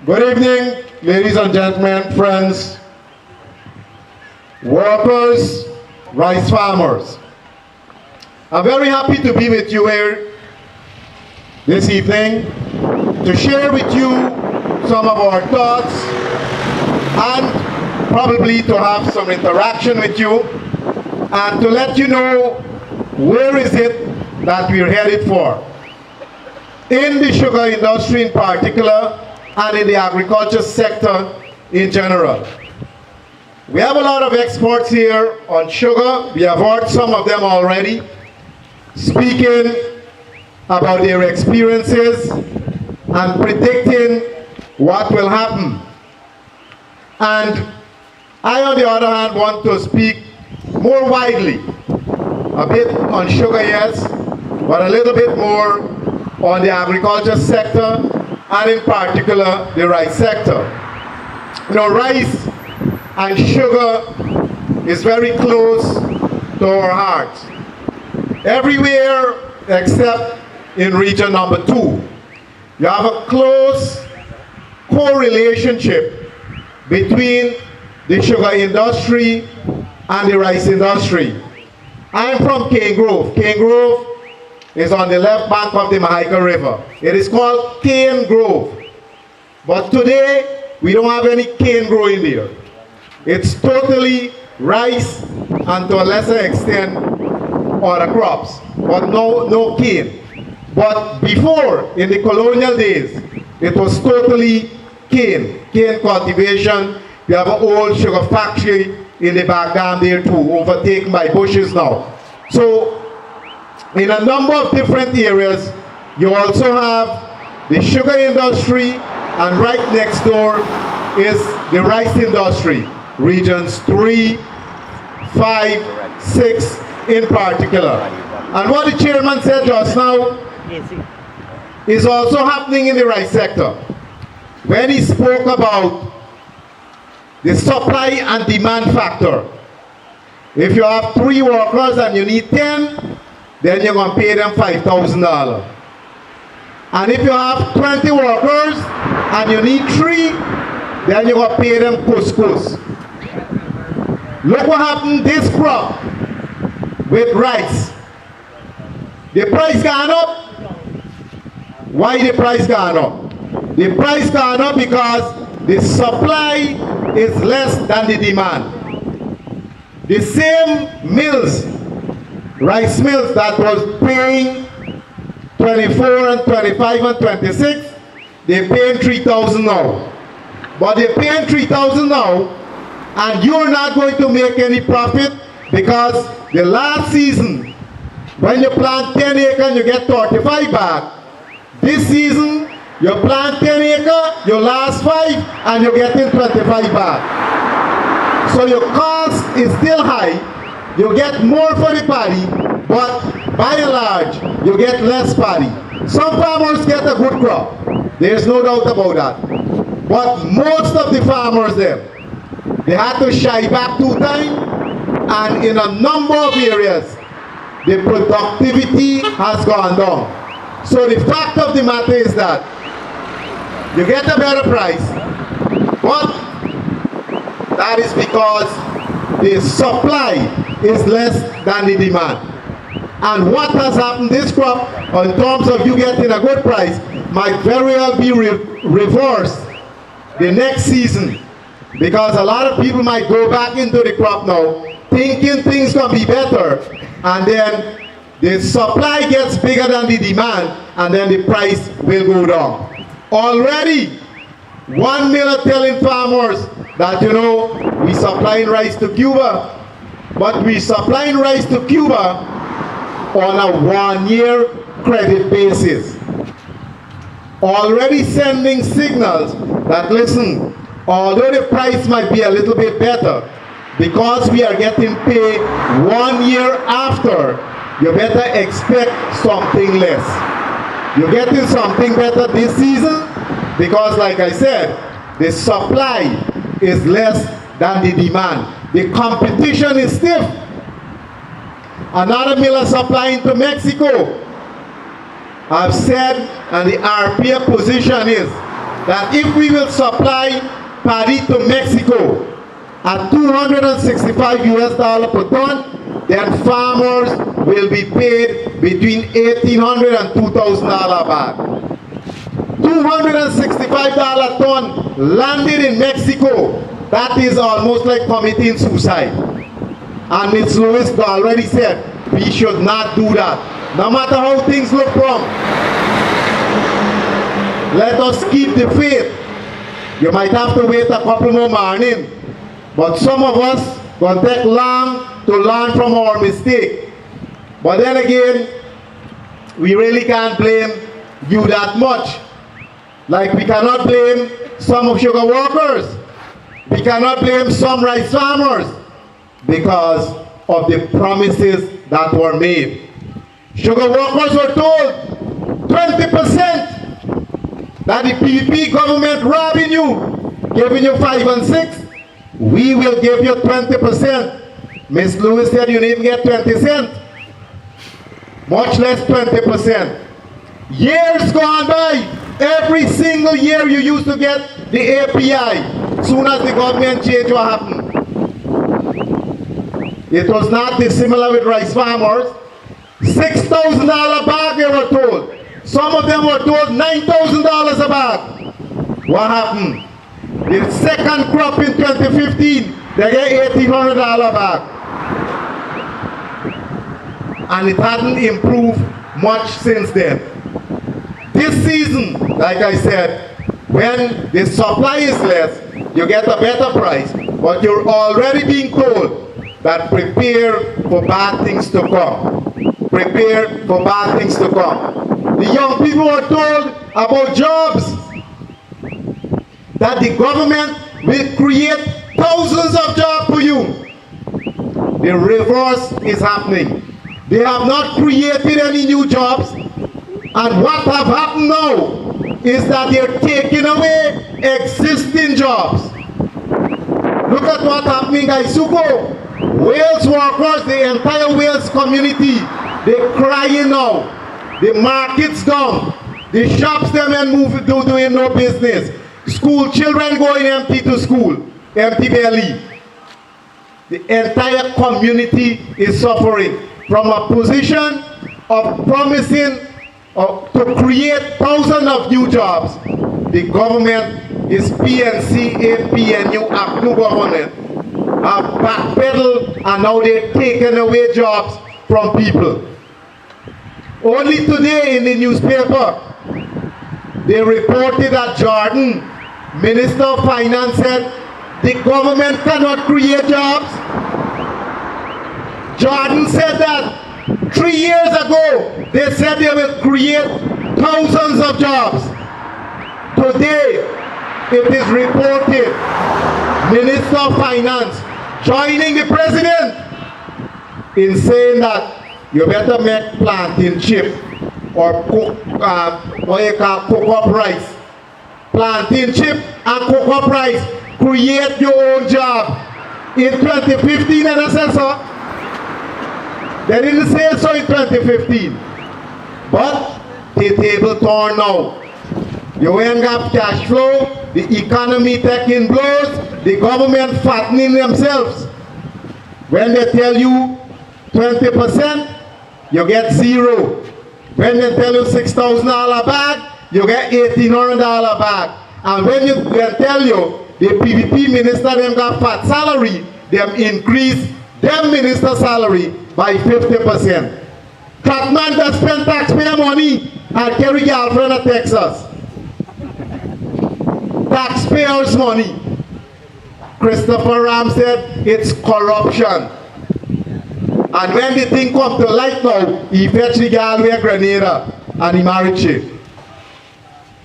Good evening, ladies and gentlemen, friends, workers, rice farmers. I'm very happy to be with you here this evening to share with you some of our thoughts and probably to have some interaction with you and to let you know where is it that we're headed for. In the sugar industry in particular, and in the agriculture sector in general. We have a lot of experts here on sugar. We have heard some of them already speaking about their experiences and predicting what will happen. And I, on the other hand, want to speak more widely, a bit on sugar, yes, but a little bit more on the agriculture sector, and in particular, the rice sector. You know, rice and sugar is very close to our hearts. Everywhere except in region number 2. You have a close correlationship between the sugar industry and the rice industry. I'm from Cane Grove. Cane Grove is on the left bank of the Mahaica River. It is called cane grove. But today, we don't have any cane growing there. It's totally rice and to a lesser extent other crops, but no cane. But before, in the colonial days, it was totally cane cultivation. We have an old sugar factory in the back dam there too, overtaken by bushes now. So, in a number of different areas, you also have the sugar industry, and right next door is the rice industry, regions 3, 5, 6 in particular. And what the chairman said just now is also happening in the rice sector. When he spoke about the supply and demand factor, if you have 3 workers and you need 10, then you're going to pay them $5,000. And if you have 20 workers and you need 3, then you're going to pay them couscous. Look what happened this crop with rice. The price gone up. Why the price gone up? The price gone up because the supply is less than the demand. The same mills, rice mills that was paying 24 and 25 and 26, they're paying 3,000 now. But they're paying 3,000 now, and you're not going to make any profit because the last season, when you plant 10 acres and you get 35 back, this season you plant 10 acres, you last 5 and you're getting 25 back. So your cost is still high. You get more for the paddy, but by and large, you get less paddy. Some farmers get a good crop. There's no doubt about that. But most of the farmers there, they had to shy back 2 times, and in a number of areas, the productivity has gone down. So the fact of the matter is that you get a better price, but that is because the supply is less than the demand. And what has happened this crop, in terms of you getting a good price, might very well be reversed the next season. Because a lot of people might go back into the crop now, thinking things gonna be better, and then the supply gets bigger than the demand, and then the price will go down. Already, one mill are telling farmers that, you know, we supplying rice to Cuba, but we supplying rice to Cuba on a 1-year credit basis. Already sending signals that, listen, although the price might be a little bit better, because we are getting paid 1 year after, you better expect something less. You're getting something better this season because, like I said, the supply is less than the demand. The competition is stiff. Another mill is supplying to Mexico. I've said, and the RPA position is, that if we will supply paddy to Mexico at $265 per ton, then farmers will be paid between $1,800 and $2,000 back. $265 ton landed in Mexico, that is almost like committing suicide. And Ms. Lewis already said, we should not do that. No matter how things look wrong, let us keep the faith. You might have to wait a couple more mornings, but some of us gonna take long to learn from our mistake. But then again, we really can't blame you that much. Like we cannot blame some of sugar workers. We cannot blame some rice farmers because of the promises that were made. Sugar workers were told 20% that the PPP government robbing you, giving you 5 and 6. We will give you 20%. Ms. Lewis said you didn't even get 20 cents, much less 20%. Years gone by, every single year you used to get the API. Soon as the government changed, what happened? It was not dissimilar with rice farmers. $6,000 bag they were told. Some of them were told $9,000 a bag. What happened? The second crop in 2015, they get $1,800 back. And it hadn't improved much since then. This season, like I said, when the supply is less, you get a better price, but you're already being told that prepare for bad things to come. Prepare for bad things to come. The young people were told about jobs, that the government will create thousands of jobs for you. The reverse is happening. They have not created any new jobs, and what have happened now is that they're taking away existing jobs. Look at what happened in Gaisuko. Wales workers, the entire Wales community, they're crying now. The market's down. The shops them and move doing no business. School children going empty to school, empty belly. The entire community is suffering from a position of promising to create thousands of new jobs. The government is PNC, APNU, APNU government, have backpedaled and now they're taking away jobs from people. Only today in the newspaper, they reported that Jordan, Minister of Finance, said the government cannot create jobs. Jordan said that 3 years ago, they said they will create thousands of jobs. Today, it is reported, Minister of Finance joining the President in saying that you better make plantain chip or what you call cook-up rice. Plantain chip and cook-up rice, create your own job. In 2015, and I said so. They didn't say so in 2015. But the table turned now. You ain't got cash flow, the economy taking blows, the government fattening themselves. When they tell you 20%, you get zero. When they tell you $6,000 bag, you get $1,800 bag. And when they tell you the PVP minister them got fat salary, them increase them minister salary by 50%. Crackman that spend taxpayer money and carry girlfriend to Texas. Taxpayers' money. Christopher Ram said it's corruption. And when the thing come to light now, he fetch the girl with Grenada and he married she.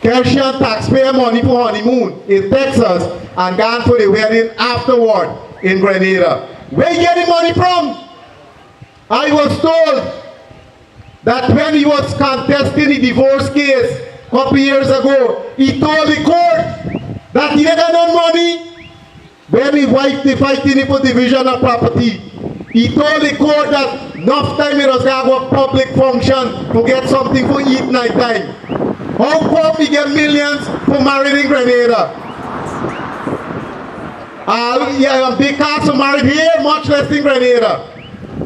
Kersian taxpayer money for honeymoon in Texas and gone for the wedding afterward in Grenada. Where you get the money from? I was told that when he was contesting the divorce case a couple years ago, he told the court that he never got no money when his wife they fighting for division of property. He told the court that enough time it was going to go public function to get something for eat night time. How come we get millions for married in Grenada? Big cars are married here, much less in Grenada,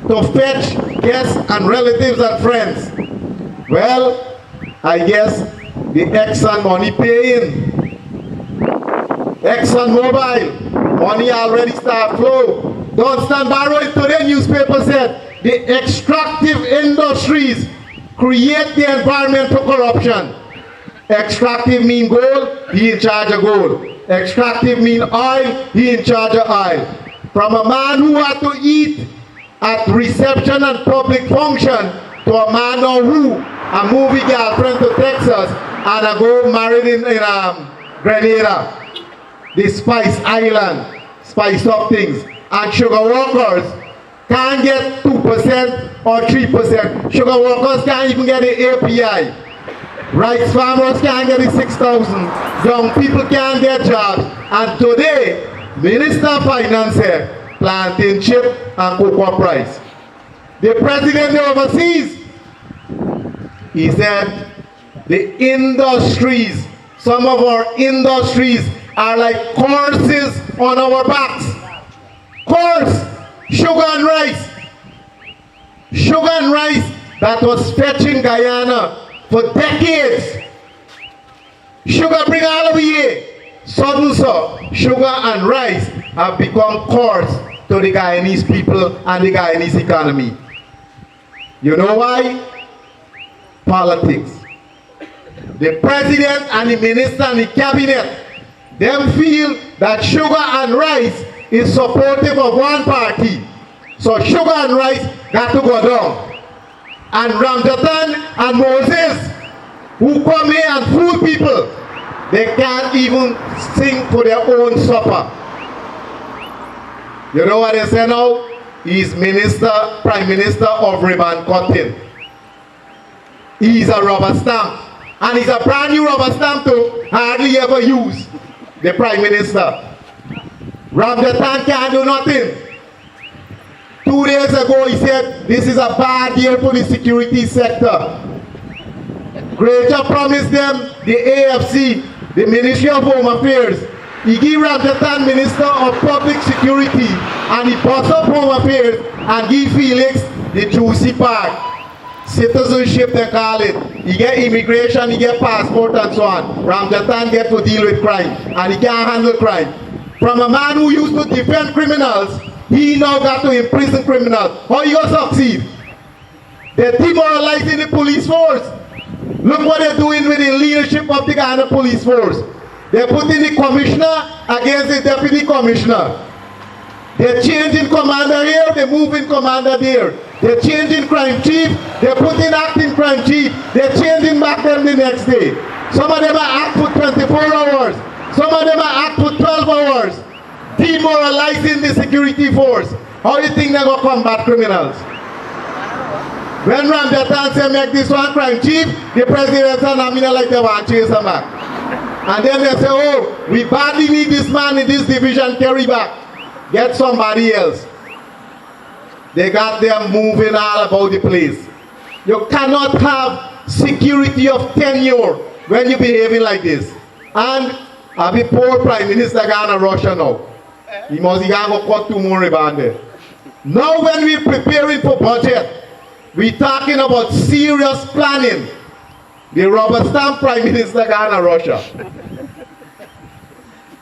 to fetch guests and relatives and friends. Well, I guess the Exxon money paying. Exxon Mobil, money already start flow. Don't stand borrowing today, newspaper said, the extractive industries create the environment for corruption. Extractive mean gold, he in charge of gold. Extractive mean oil, he in charge of oil. From a man who had to eat at reception and public function to a man who a movie girlfriend to Texas and a go married in Grenada. The Spice Island, spice up things. And sugar workers can't get 2% or 3%. Sugar workers can't even get the API. Rice farmers can't get the 6,000. Young people can't get jobs. And today, Minister of Finance here, planting chip and cocoa price. The president overseas, he said, the industries, some of our industries are like horses on our backs. Horse, sugar and rice. Sugar and rice that was fetching Guyana for decades. Sugar bring all over here. Suddenly, sugar and rice have become core to the Guyanese people and the Guyanese economy. You know why? Politics. The president and the minister and the cabinet, them feel that sugar and rice is supportive of one party. So sugar and rice got to go down. And Ramjatan and Moses, who come here and fool people, they can't even sing for their own supper. You know what they say now? He's Prime Minister of Ribbon Cutting. He's a rubber stamp. And he's a brand new rubber stamp to hardly ever use. The Prime Minister. Ramjatan can't do nothing. 2 days ago he said this is a bad year for the security sector. Granger promised them the AFC, the Ministry of Home Affairs. He gave Ramjatan Minister of Public Security and he bought up Home Affairs and give Felix the juicy part. Citizenship they call it. He get immigration, he get passport and so on. Ramjatan get to deal with crime and he can't handle crime. From a man who used to defend criminals, he now got to imprison criminals. How you gonna succeed? They're demoralizing the police force. Look what they're doing with the leadership of the Guyana police force. They're putting the commissioner against the deputy commissioner. They're changing commander here, they're moving commander there. They're changing crime chief, they're putting acting crime chief. They're changing back them the next day. Some of them are act for 24 hours. Some of them are act for 12 hours. Demoralizing the security force. How do you think they're going to combat criminals? When Ramjatan said make this one crime chief, the president said, I mean, like they want to chase him back. And then they say, oh, we badly need this man in this division, carry back. Get somebody else. They got them moving all about the place. You cannot have security of tenure when you're behaving like this. And I'll be poor Prime Minister Ghana Russia now. He must go cut 2 more ribbon there. Now when we're preparing for budget, we're talking about serious planning. The rubber stamp Prime Minister Ghana Russia.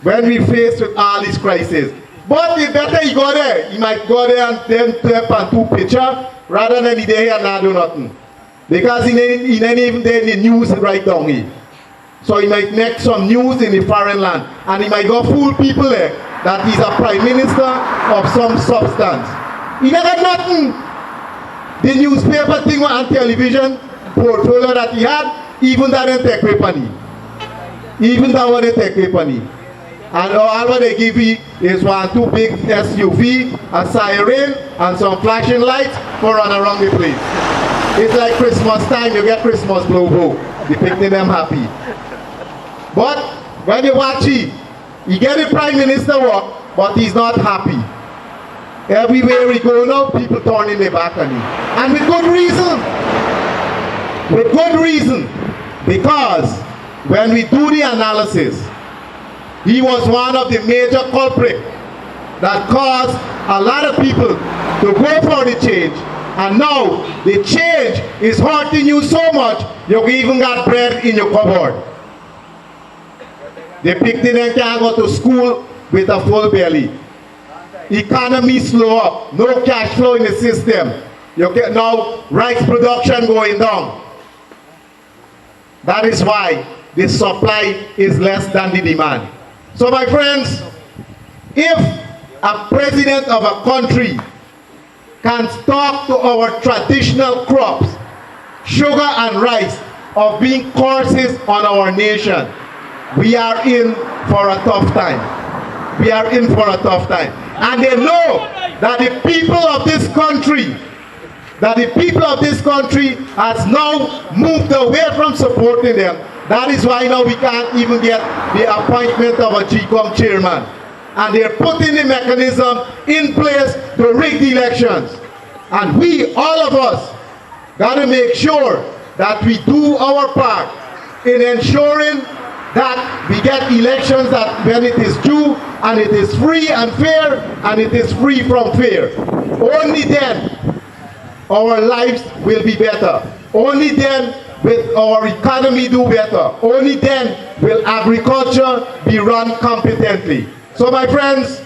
When we faced with all these crises. But it's better he go there. He might go there and then tap and 2 picture rather than he there here and not do nothing. Because he ain't even there in the news right down here. So he might make some news in the foreign land. And he might go fool people there that he's a prime minister of some substance. He never got nothing. The newspaper thing on television portfolio that he had, even that didn't take away money. Even that one didn't take away money. And all what they give you is 2 big SUV, a siren, and some flashing lights for run around the place. It's like Christmas time, you get Christmas glow. They picking them happy. But when you watch it, you get the Prime Minister work, but he's not happy. Everywhere we go now, people turning their back on him. And with good reason. With good reason. Because when we do the analysis, he was one of the major culprits that caused a lot of people to go for the change. And now the change is hurting you so much, you even got bread in your cupboard. The picnic can't go to school with a full belly. Economy slow up, no cash flow in the system. You get now rice production going down. That is why the supply is less than the demand. So my friends, if a president of a country can talk to our traditional crops, sugar and rice, of being curses on our nation, we are in for a tough time. We are in for a tough time. And they know that the people of this country, has now moved away from supporting them. That is why now we can't even get the appointment of a GCOM chairman. And they're putting the mechanism in place to rig the elections. And we, all of us, got to make sure that we do our part in ensuring that we get elections that when it is due and it is free and fair and it is free from fear. Only then our lives will be better. Only then will our economy do better. Only then will agriculture be run competently. So my friends,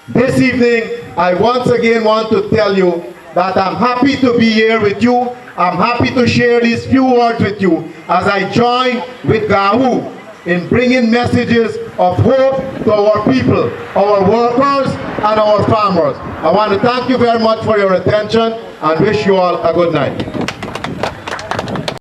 this evening I once again want to tell you that I'm happy to be here with you. I'm happy to share these few words with you as I join with GAWU in bringing messages of hope to our people, our workers and our farmers. I want to thank you very much for your attention and wish you all a good night.